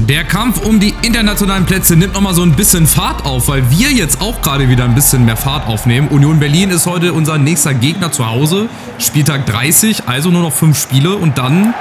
Der Kampf um die internationalen Plätze nimmt nochmal so ein bisschen Fahrt auf, weil wir jetzt auch gerade wieder ein bisschen mehr Fahrt aufnehmen. Union Berlin ist heute unser nächster Gegner zu Hause. Spieltag 30, also nur noch 5 Spiele und dann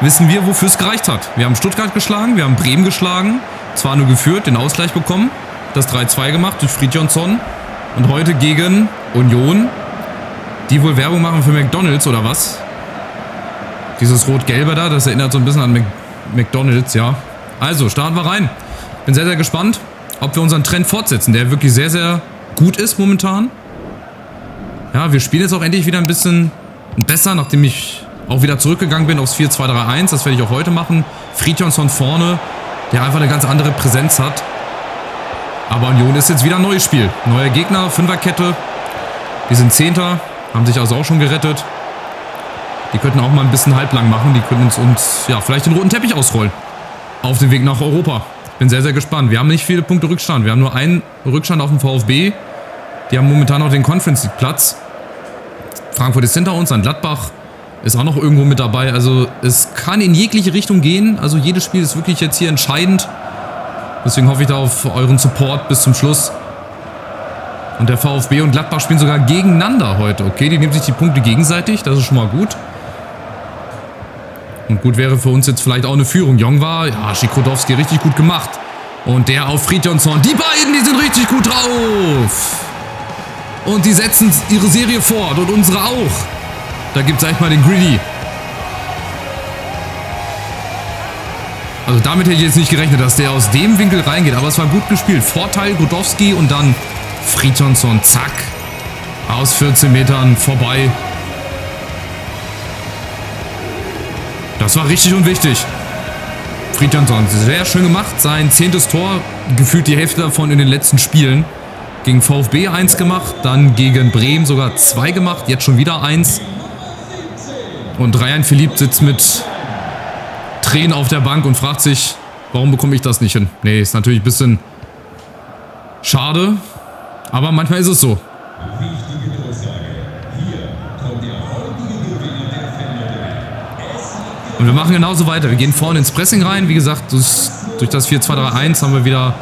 wissen wir, wofür es gereicht hat. Wir haben Stuttgart geschlagen, wir haben Bremen geschlagen, zwar nur geführt, den Ausgleich bekommen, das 3-2 gemacht durch Friedjonsson und heute gegen Union, die wohl Werbung machen für McDonald's oder was? Dieses Rot-Gelbe da, das erinnert so ein bisschen an McDonald's, ja. Also, starten wir rein. Bin sehr, sehr gespannt, ob wir unseren Trend fortsetzen, der wirklich sehr, sehr gut ist momentan. Ja, wir spielen jetzt auch endlich wieder ein bisschen besser, nachdem ich auch wieder zurückgegangen bin aufs 4-2-3-1. Das werde ich auch heute machen. Friedjonsson vorne, der einfach eine ganz andere Präsenz hat. Aber Union ist jetzt wieder ein neues Spiel. Neuer Gegner, Fünferkette. Die sind Zehnter, haben sich also auch schon gerettet. Die könnten auch mal ein bisschen halblang machen. Die können uns ja, vielleicht den roten Teppich ausrollen. Auf dem Weg nach Europa. Bin sehr, sehr gespannt. Wir haben nicht viele Punkte Rückstand. Wir haben nur einen Rückstand auf dem VfB. Die haben momentan noch den Conference League Platz. Frankfurt ist hinter uns, dann Gladbach ist auch noch irgendwo mit dabei. Also es kann in jegliche Richtung gehen. Also jedes Spiel ist wirklich jetzt hier entscheidend. Deswegen hoffe ich da auf euren Support bis zum Schluss. Und der VfB und Gladbach spielen sogar gegeneinander heute. Okay, die nehmen sich die Punkte gegenseitig. Das ist schon mal gut. Und gut wäre für uns jetzt vielleicht auch eine Führung. Jong war, ja, Schikrodowski richtig gut gemacht. Und der auf Friedjonsson. Die beiden, die sind richtig gut drauf. Und die setzen ihre Serie fort. Und unsere auch. Da gibt es eigentlich mal den Greedy. Also damit hätte ich jetzt nicht gerechnet, dass der aus dem Winkel reingeht. Aber es war gut gespielt. Vorteil Godowski und dann Friedjonsson. Zack. Aus 14 Metern vorbei. Das war richtig und wichtig. Friedjonsson, sehr schön gemacht. Sein 10. Tor, gefühlt die Hälfte davon in den letzten Spielen. Gegen VfB 1 gemacht, dann gegen Bremen sogar 2 gemacht, jetzt schon wieder 1. Und Ryan Philipp sitzt mit Tränen auf der Bank und fragt sich, warum bekomme ich das nicht hin? Nee, ist natürlich ein bisschen schade, aber manchmal ist es so. Und wir machen genauso weiter. Wir gehen vorne ins Pressing rein. Wie gesagt, durch das 4-2-3-1 haben wir wieder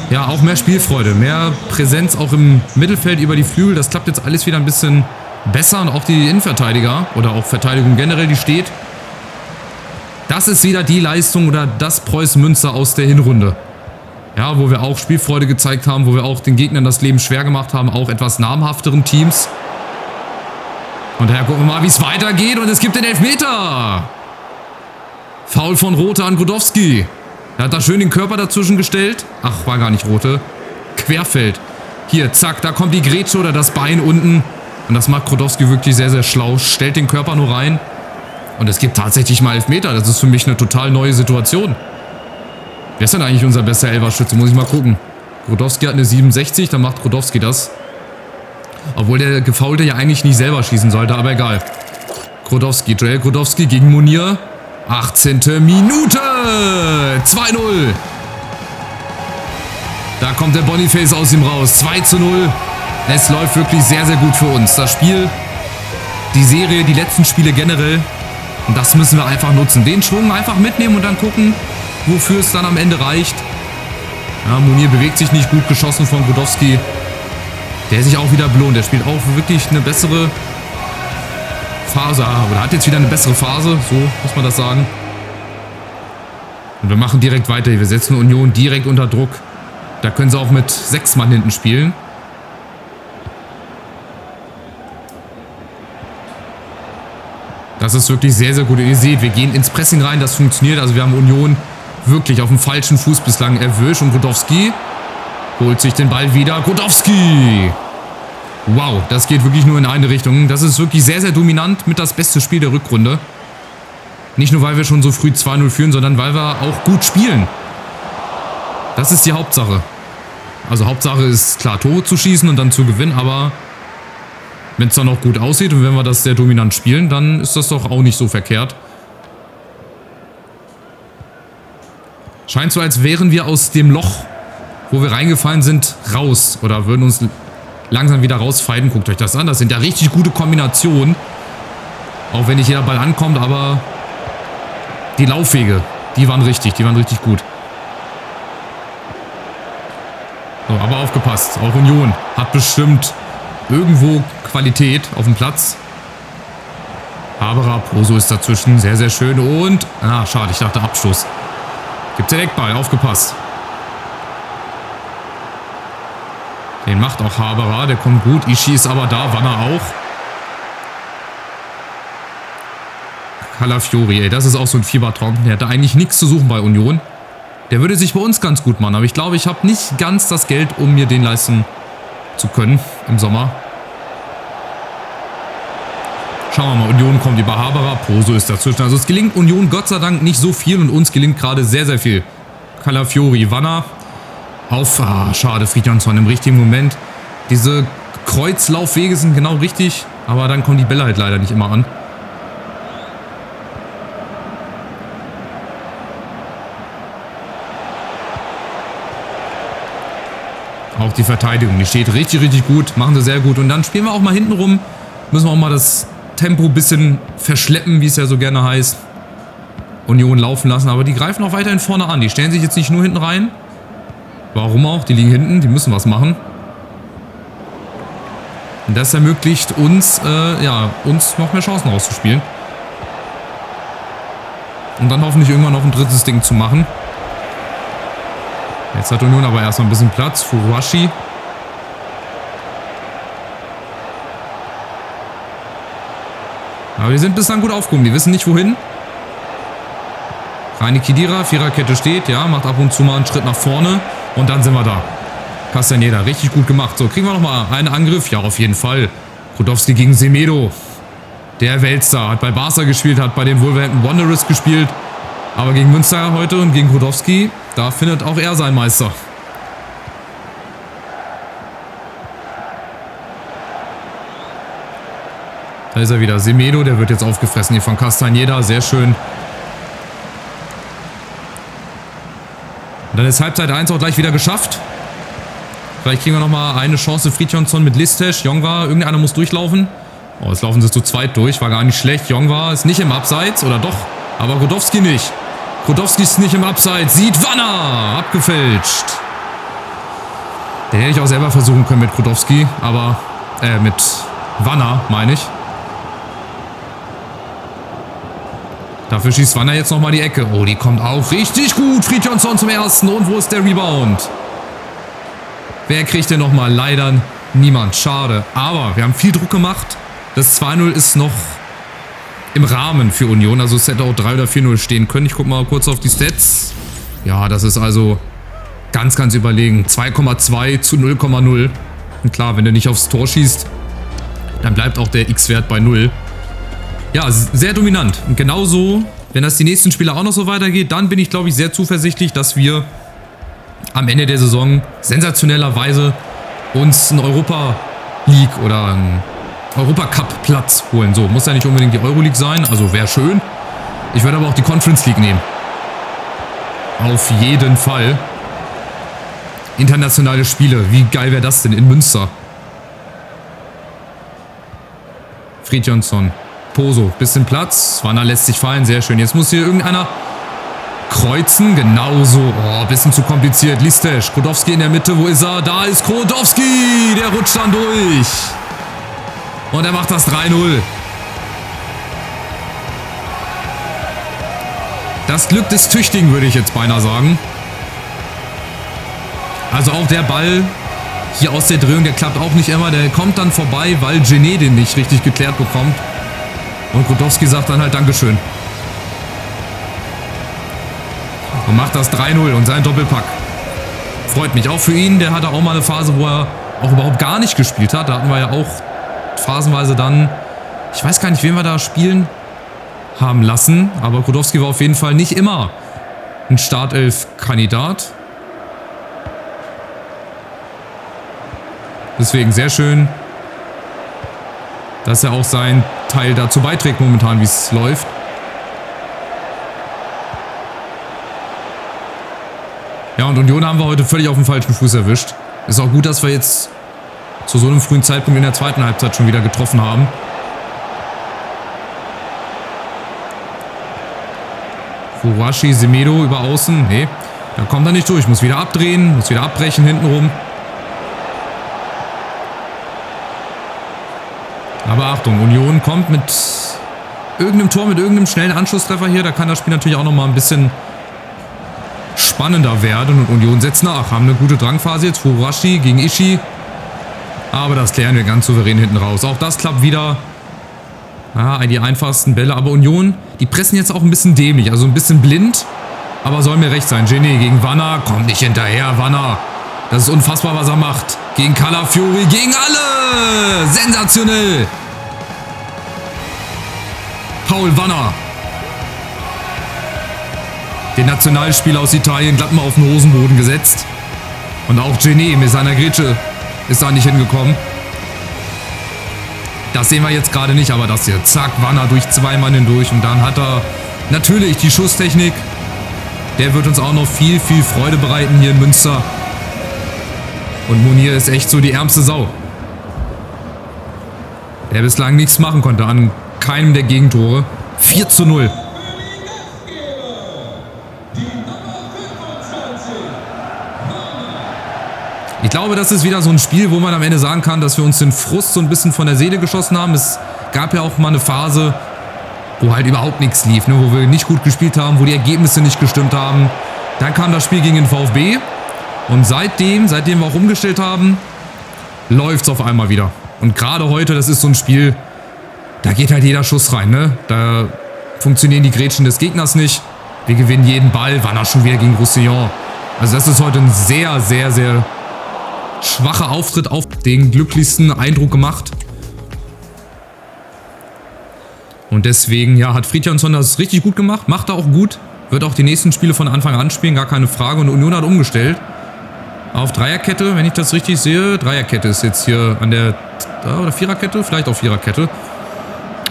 ja, auch mehr Spielfreude. Mehr Präsenz auch im Mittelfeld über die Flügel. Das klappt jetzt alles wieder ein bisschen besser. Und auch die Innenverteidiger oder auch Verteidigung generell, die steht. Das ist wieder die Leistung oder das Preußen Münster aus der Hinrunde. Ja, wo wir auch Spielfreude gezeigt haben, wo wir auch den Gegnern das Leben schwer gemacht haben. Auch etwas namhafteren Teams. Und daher gucken wir mal, wie es weitergeht. Und es gibt den Elfmeter. Foul von Rothe an Godowski. Er hat da schön den Körper dazwischen gestellt. Ach, war gar nicht Rothe. Querfeld. Hier, zack, da kommt die Grätsche oder das Bein unten. Und das macht Godowski wirklich sehr, sehr schlau. Stellt den Körper nur rein. Und es gibt tatsächlich mal Elfmeter. Das ist für mich eine total neue Situation. Wer ist denn eigentlich unser bester Elferschütze? Muss ich mal gucken. Godowski hat eine 67, dann macht Godowski das. Obwohl der Gefaulte ja eigentlich nicht selber schießen sollte, aber egal. Godowski, Joel Godowski gegen Munir. 18. Minute. 2-0. Da kommt der Boniface aus ihm raus. 2-0. Es läuft wirklich sehr, sehr gut für uns. Das Spiel, die Serie, die letzten Spiele generell. Und das müssen wir einfach nutzen. Den Schwung einfach mitnehmen und dann gucken, wofür es dann am Ende reicht. Ja, Munir bewegt sich nicht gut, geschossen von Godowski. Der sich auch wieder belohnt. Der spielt auch wirklich eine bessere Phase, oder hat jetzt wieder eine bessere Phase, so muss man das sagen. Und wir machen direkt weiter. Wir setzen Union direkt unter Druck. Da können sie auch mit 6 Mann hinten spielen. Das ist wirklich sehr, sehr gut. Ihr seht, wir gehen ins Pressing rein, das funktioniert. Also wir haben Union wirklich auf dem falschen Fuß bislang erwischt. Und Godowski holt sich den Ball wieder. Godowski! Wow, das geht wirklich nur in eine Richtung. Das ist wirklich sehr, sehr dominant mit das beste Spiel der Rückrunde. Nicht nur, weil wir schon so früh 2-0 führen, sondern weil wir auch gut spielen. Das ist die Hauptsache. Also Hauptsache ist klar, Tore zu schießen und dann zu gewinnen, aber wenn es dann auch gut aussieht und wenn wir das sehr dominant spielen, dann ist das doch auch nicht so verkehrt. Scheint so, als wären wir aus dem Loch, wo wir reingefallen sind, raus oder würden uns langsam wieder rausfighten. Guckt euch das an. Das sind ja richtig gute Kombinationen. Auch wenn nicht jeder Ball ankommt, aber die Laufwege Die waren richtig gut. So, aber aufgepasst. Auch Union hat bestimmt irgendwo Qualität auf dem Platz. Haberer, Poso ist dazwischen. Sehr, sehr schön. Und, schade, ich dachte Abstoß. Gibt direkt Ball, aufgepasst. Den macht auch Haberer, der kommt gut. Ishii ist aber da, Wanner auch. Calafiori, ey, das ist auch so ein Fiebertraum. Der hatte eigentlich nichts zu suchen bei Union. Der würde sich bei uns ganz gut machen, aber ich glaube, ich habe nicht ganz das Geld, um mir den leisten zu können im Sommer. Schauen wir mal, Union kommt über Haberer, Poso ist dazwischen. Also es gelingt Union Gott sei Dank nicht so viel und uns gelingt gerade sehr, sehr viel. Calafiori, Wanner auf, schade, Friedjansson im richtigen Moment. Diese Kreuzlaufwege sind genau richtig, aber dann kommen die Bälle halt leider nicht immer an. Auch die Verteidigung, die steht richtig, richtig gut, machen sie sehr gut. Und dann spielen wir auch mal hinten rum, müssen wir auch mal das Tempo ein bisschen verschleppen, wie es ja so gerne heißt. Union laufen lassen, aber die greifen auch weiterhin vorne an. Die stellen sich jetzt nicht nur hinten rein. Warum auch? Die liegen hinten, die müssen was machen. Und das ermöglicht uns, uns noch mehr Chancen rauszuspielen. Und dann hoffentlich irgendwann noch ein drittes Ding zu machen. Jetzt hat Union aber erstmal ein bisschen Platz. Furuhashi. Aber die sind bislang gut aufgehoben. Die wissen nicht wohin. Reini Khedira, Viererkette steht. Ja, macht ab und zu mal einen Schritt nach vorne. Und dann sind wir da. Castaneda, richtig gut gemacht. So, kriegen wir nochmal einen Angriff? Ja, auf jeden Fall. Krudowski gegen Semedo. Der Weltstar. Hat bei Barca gespielt, hat bei den Wolverhampton Wanderers gespielt. Aber gegen Münster heute und gegen Krudowski, da findet auch er seinen Meister. Da ist er wieder. Semedo, der wird jetzt aufgefressen hier von Castaneda. Sehr schön. Und dann ist Halbzeit 1 auch gleich wieder geschafft. Vielleicht kriegen wir nochmal eine Chance. Friedjansson mit Listesch. Jongwa, irgendeiner muss durchlaufen. Oh, jetzt laufen sie zu zweit durch. War gar nicht schlecht. Jongwa ist nicht im Abseits. Oder doch? Aber Krudowski nicht. Krudowski ist nicht im Abseits. Sieht Wanner. Abgefälscht. Den hätte ich auch selber versuchen können mit Krudowski. Aber, mit Wanner, meine ich. Dafür schießt Wanner jetzt nochmal die Ecke. Oh, die kommt auch richtig gut. Friedjansson zum ersten. Und wo ist der Rebound? Wer kriegt denn nochmal? Leider niemand. Schade. Aber wir haben viel Druck gemacht. Das 2-0 ist noch im Rahmen für Union. Also es hätte auch 3 oder 4-0 stehen können. Ich gucke mal kurz auf die Stats. Ja, das ist also ganz, ganz überlegen. 2,2 zu 0,0. Und klar, wenn du nicht aufs Tor schießt, dann bleibt auch der X-Wert bei 0. Ja, sehr dominant. Und genauso, wenn das die nächsten Spiele auch noch so weitergeht, dann bin ich, glaube ich, sehr zuversichtlich, dass wir am Ende der Saison sensationellerweise uns einen Europa League oder einen Europacup-Platz holen. So, muss ja nicht unbedingt die Euroleague sein, also wäre schön. Ich würde aber auch die Conference League nehmen. Auf jeden Fall. Internationale Spiele, wie geil wäre das denn in Münster? Friedjansson. Poso, bisschen Platz. Wanner lässt sich fallen, sehr schön. Jetzt muss hier irgendeiner kreuzen, genauso. Oh, bisschen zu kompliziert. Listesch, Krudowski in der Mitte, wo ist er? Da ist Krudowski, der rutscht dann durch. Und er macht das 3-0. Das Glück des Tüchtigen, würde ich jetzt beinahe sagen. Also auch der Ball hier aus der Drehung, der klappt auch nicht immer. Der kommt dann vorbei, weil Gené den nicht richtig geklärt bekommt. Und Krudowski sagt dann halt Dankeschön. Und macht das 3-0 und seinen Doppelpack. Freut mich auch für ihn. Der hatte auch mal eine Phase, wo er auch überhaupt gar nicht gespielt hat. Da hatten wir ja auch phasenweise dann, ich weiß gar nicht, wen wir da spielen haben lassen. Aber Krudowski war auf jeden Fall nicht immer ein Startelf-Kandidat. Deswegen sehr schön, dass er auch seinen Teil dazu beiträgt momentan, wie es läuft. Ja, und Union haben wir heute völlig auf dem falschen Fuß erwischt. Ist auch gut, dass wir jetzt zu so einem frühen Zeitpunkt in der zweiten Halbzeit schon wieder getroffen haben. Furuhashi, Semedo über außen. Nee, da kommt er nicht durch. Muss wieder abdrehen, muss wieder abbrechen hintenrum. Aber Achtung, Union kommt mit irgendeinem Tor, mit irgendeinem schnellen Anschlusstreffer hier. Da kann das Spiel natürlich auch nochmal ein bisschen spannender werden. Und Union setzt nach. Haben eine gute Drangphase jetzt. Furuhashi gegen Ishii. Aber das klären wir ganz souverän hinten raus. Auch das klappt wieder. Ja, die einfachsten Bälle. Aber Union, die pressen jetzt auch ein bisschen dämlich. Also ein bisschen blind. Aber soll mir recht sein. Gene gegen Wanner. Kommt nicht hinterher, Wanner. Das ist unfassbar, was er macht. Gegen Calafiori. Gegen alle. Sensationell. Paul Wanner. Den Nationalspieler aus Italien glatt mal auf den Hosenboden gesetzt. Und auch Gene mit seiner Grätsche ist da nicht hingekommen. Das sehen wir jetzt gerade nicht, aber das hier. Zack, Wanner durch 2 Mann hindurch. Und dann hat er natürlich die Schusstechnik. Der wird uns auch noch viel, viel Freude bereiten hier in Münster. Und Munir ist echt so die ärmste Sau. Der bislang nichts machen konnte an keinem der Gegentore. 4:0. Ich glaube, das ist wieder so ein Spiel, wo man am Ende sagen kann, dass wir uns den Frust so ein bisschen von der Seele geschossen haben. Es gab ja auch mal eine Phase, wo halt überhaupt nichts lief, ne? Wo wir nicht gut gespielt haben, wo die Ergebnisse nicht gestimmt haben. Dann kam das Spiel gegen den VfB. Und seitdem wir auch umgestellt haben, läuft es auf einmal wieder. Und gerade heute, das ist so ein Spiel, da geht halt jeder Schuss rein, ne? Da funktionieren die Grätschen des Gegners nicht. Wir gewinnen jeden Ball. Wanner schon wieder gegen Roussillon. Also das ist heute ein sehr, sehr, sehr schwacher Auftritt, auf den glücklichsten Eindruck gemacht. Und deswegen, ja, hat Friedjansson das richtig gut gemacht. Macht er auch gut. Wird auch die nächsten Spiele von Anfang an spielen, gar keine Frage. Und Union hat umgestellt. Auf Dreierkette, wenn ich das richtig sehe. Dreierkette ist jetzt hier an der... Oder Viererkette? Vielleicht auch Viererkette.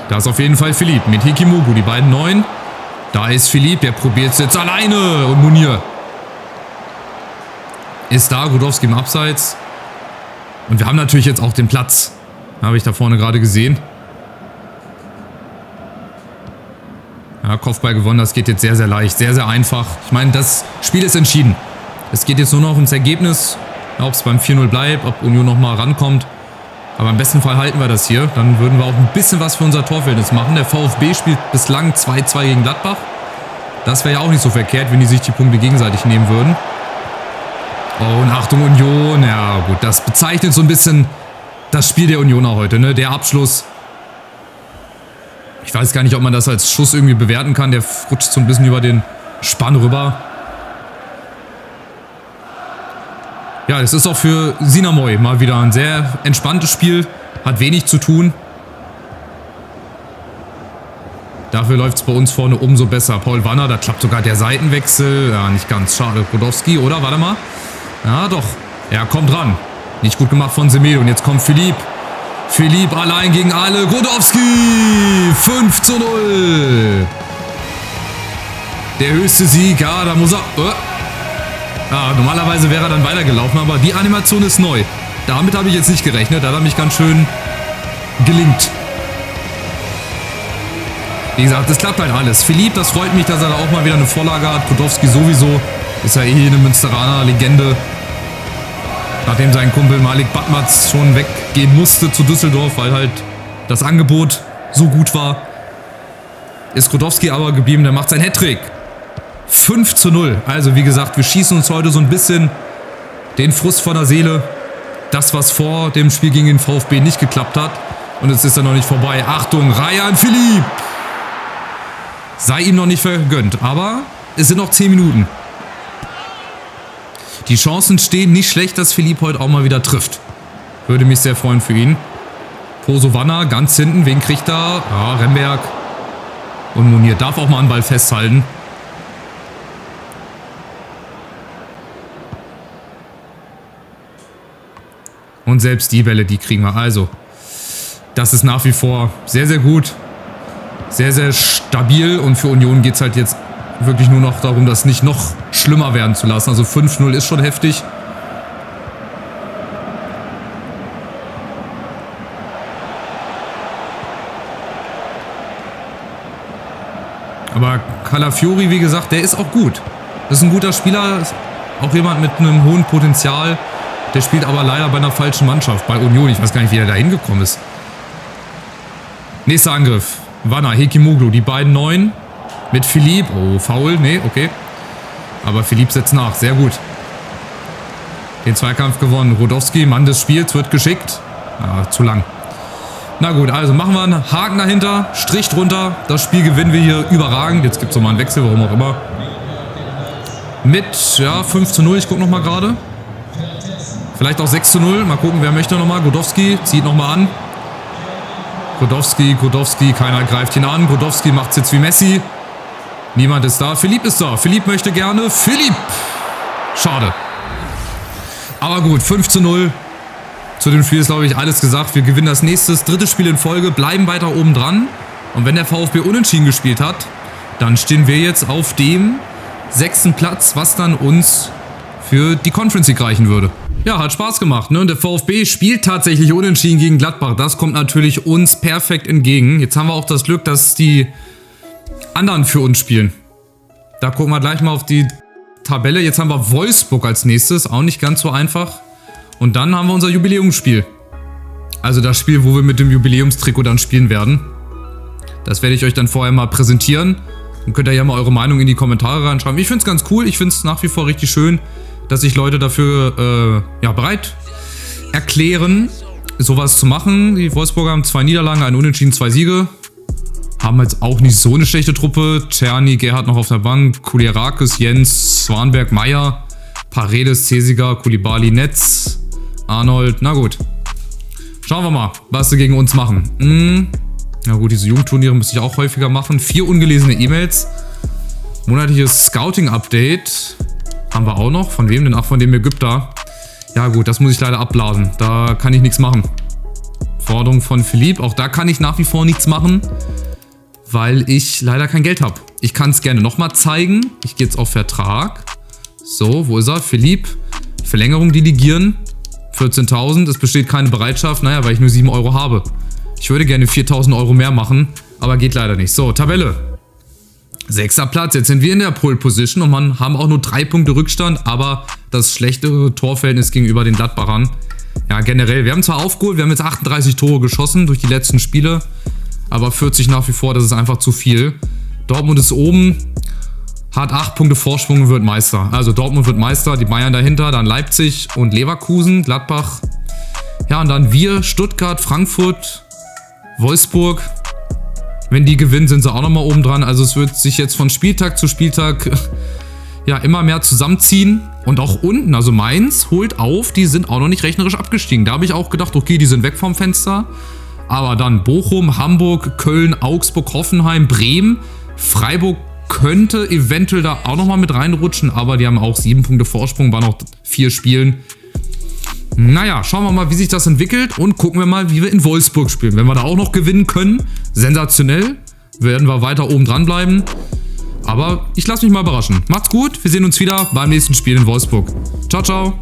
Da ist auf jeden Fall Philipp mit Hikimugu, die beiden Neuen. Da ist Philipp, der probiert es jetzt alleine. Und Munir ist da, Gudowski im Abseits. Und wir haben natürlich jetzt auch den Platz. Habe ich da vorne gerade gesehen. Ja, Kopfball gewonnen, das geht jetzt sehr, sehr leicht. Sehr, sehr einfach. Ich meine, das Spiel ist entschieden. Es geht jetzt nur noch ums Ergebnis. Ob es beim 4:0 bleibt, ob Union nochmal rankommt. Aber im besten Fall halten wir das hier. Dann würden wir auch ein bisschen was für unser Torverhältnis machen. Der VfB spielt bislang 2:2 gegen Gladbach. Das wäre ja auch nicht so verkehrt, wenn die sich die Punkte gegenseitig nehmen würden. Oh, und Achtung, Union. Ja, gut, das bezeichnet so ein bisschen das Spiel der Unioner heute, ne? Der Abschluss. Ich weiß gar nicht, ob man das als Schuss irgendwie bewerten kann. Der rutscht so ein bisschen über den Spann rüber. Ja, es ist auch für Sinamoy mal wieder ein sehr entspanntes Spiel. Hat wenig zu tun. Dafür läuft es bei uns vorne umso besser. Paul Wanner, da klappt sogar der Seitenwechsel. Ja, nicht ganz. Schade. Podolski, oder? Warte mal. Ja, doch. Er kommt ran. Nicht gut gemacht von Semedo. Und jetzt kommt Philipp. Philipp allein gegen alle. Grodowski. 5:0. Der höchste Sieg. Ja, da muss er... Ja, normalerweise wäre er dann weitergelaufen, aber die Animation ist neu. Damit habe ich jetzt nicht gerechnet. Da hat er mich ganz schön gelingt. Wie gesagt, das klappt halt alles. Philipp, das freut mich, dass er da auch mal wieder eine Vorlage hat. Podolski sowieso. Ist ja eh eine Münsteraner Legende. Nachdem sein Kumpel Malik Batmatz schon weggehen musste zu Düsseldorf, weil halt das Angebot so gut war, ist Grodowski aber geblieben. Der macht seinen Hattrick. 5:0. Also wie gesagt, wir schießen uns heute so ein bisschen den Frust von der Seele. Das, was vor dem Spiel gegen den VfB nicht geklappt hat. Und es ist ja noch nicht vorbei. Achtung, Rayan Philipp. Sei ihm noch nicht vergönnt. Aber es sind noch 10 Minuten. Die Chancen stehen nicht schlecht, dass Philipp heute auch mal wieder trifft. Würde mich sehr freuen für ihn. Poso Wanner ganz hinten. Wen kriegt er? Ja, Remberg. Und Munir darf auch mal einen Ball festhalten. Und selbst die Bälle, die kriegen wir. Also, das ist nach wie vor sehr, sehr gut. Sehr, sehr stabil. Und für Union geht es halt jetzt wirklich nur noch darum, das nicht noch schlimmer werden zu lassen. Also 5:0 ist schon heftig. Aber Calafiori, wie gesagt, der ist auch gut. Das ist ein guter Spieler, ist auch jemand mit einem hohen Potenzial. Der spielt aber leider bei einer falschen Mannschaft, bei Union. Ich weiß gar nicht, wie er da hingekommen ist. Nächster Angriff. Wanner, Hekimoglu, die beiden Neuen. Mit Philipp. Oh, Foul. Nee, okay. Aber Philipp setzt nach. Sehr gut. Den Zweikampf gewonnen. Rodowski, Mann des Spiels, wird geschickt. Ah, zu lang. Na gut, also machen wir einen Haken dahinter. Strich drunter. Das Spiel gewinnen wir hier überragend. Jetzt gibt es nochmal einen Wechsel, warum auch immer. Mit, ja, 5:0. Ich gucke nochmal gerade. Vielleicht auch 6:0. Mal gucken, wer möchte nochmal. Godowski zieht nochmal an. Godowski, keiner greift ihn an. Godowski macht es jetzt wie Messi. Niemand ist da. Philipp ist da. Philipp möchte gerne. Philipp! Schade. Aber gut, 5:0. Zu dem Spiel ist, glaube ich, alles gesagt. Wir gewinnen das dritte Spiel in Folge, bleiben weiter oben dran. Und wenn der VfB unentschieden gespielt hat, dann stehen wir jetzt auf dem 6. Platz, was dann uns für die Conference League reichen würde. Ja, hat Spaß gemacht, ne? Und der VfB spielt tatsächlich unentschieden gegen Gladbach. Das kommt natürlich uns perfekt entgegen. Jetzt haben wir auch das Glück, dass die anderen für uns spielen. Da gucken wir gleich mal auf die Tabelle. Jetzt haben wir Wolfsburg als nächstes. Auch nicht ganz so einfach. Und dann haben wir unser Jubiläumsspiel. Also das Spiel, wo wir mit dem Jubiläumstrikot dann spielen werden. Das werde ich euch dann vorher mal präsentieren. Dann könnt ihr ja mal eure Meinung in die Kommentare reinschreiben. Ich finde es ganz cool. Ich finde es nach wie vor richtig schön, dass sich Leute dafür bereit erklären, sowas zu machen. Die Wolfsburger haben 2 Niederlagen, einen Unentschieden, 2 Siege. Haben jetzt auch nicht so eine schlechte Truppe. Czerny, Gerhard noch auf der Bank, Kulirakis, Jens, Swanberg, Meier, Paredes, Cesiger, Koulibaly, Netz, Arnold. Na gut. Schauen wir mal, was sie gegen uns machen. Na gut, diese Jugendturniere müsste ich auch häufiger machen. 4 ungelesene E-Mails. Monatliches Scouting-Update. Haben wir auch noch. Von wem denn? Ach, von dem Ägypter. Ja gut, das muss ich leider abblasen. Da kann ich nichts machen. Forderung von Philipp. Auch da kann ich nach wie vor nichts machen, weil ich leider kein Geld habe. Ich kann es gerne nochmal zeigen. Ich gehe jetzt auf Vertrag. So, wo ist er? Philipp. Verlängerung delegieren. 14.000. Es besteht keine Bereitschaft. Naja, weil ich nur 7 Euro habe. Ich würde gerne 4.000 Euro mehr machen, aber geht leider nicht. So, Tabelle. 6. Platz, jetzt sind wir in der Pole Position und haben auch nur 3 Punkte Rückstand, aber das schlechtere Torverhältnis gegenüber den Gladbachern. Ja, generell, wir haben zwar aufgeholt, wir haben jetzt 38 Tore geschossen durch die letzten Spiele, aber 40 nach wie vor, das ist einfach zu viel. Dortmund ist oben, hat 8 Punkte Vorsprung und wird Meister. Also Dortmund wird Meister, die Bayern dahinter, dann Leipzig und Leverkusen, Gladbach. Ja, und dann wir, Stuttgart, Frankfurt, Wolfsburg. Wenn die gewinnen, sind sie auch nochmal oben dran. Also es wird sich jetzt von Spieltag zu Spieltag ja immer mehr zusammenziehen. Und auch unten, also Mainz holt auf, die sind auch noch nicht rechnerisch abgestiegen. Da habe ich auch gedacht, okay, die sind weg vom Fenster. Aber dann Bochum, Hamburg, Köln, Augsburg, Hoffenheim, Bremen, Freiburg könnte eventuell da auch nochmal mit reinrutschen. Aber die haben auch 7 Punkte Vorsprung bei noch 4 Spielen. Naja, schauen wir mal, wie sich das entwickelt und gucken wir mal, wie wir in Wolfsburg spielen. Wenn wir da auch noch gewinnen können, sensationell, werden wir weiter oben dran bleiben. Aber ich lasse mich mal überraschen. Macht's gut, wir sehen uns wieder beim nächsten Spiel in Wolfsburg. Ciao, ciao.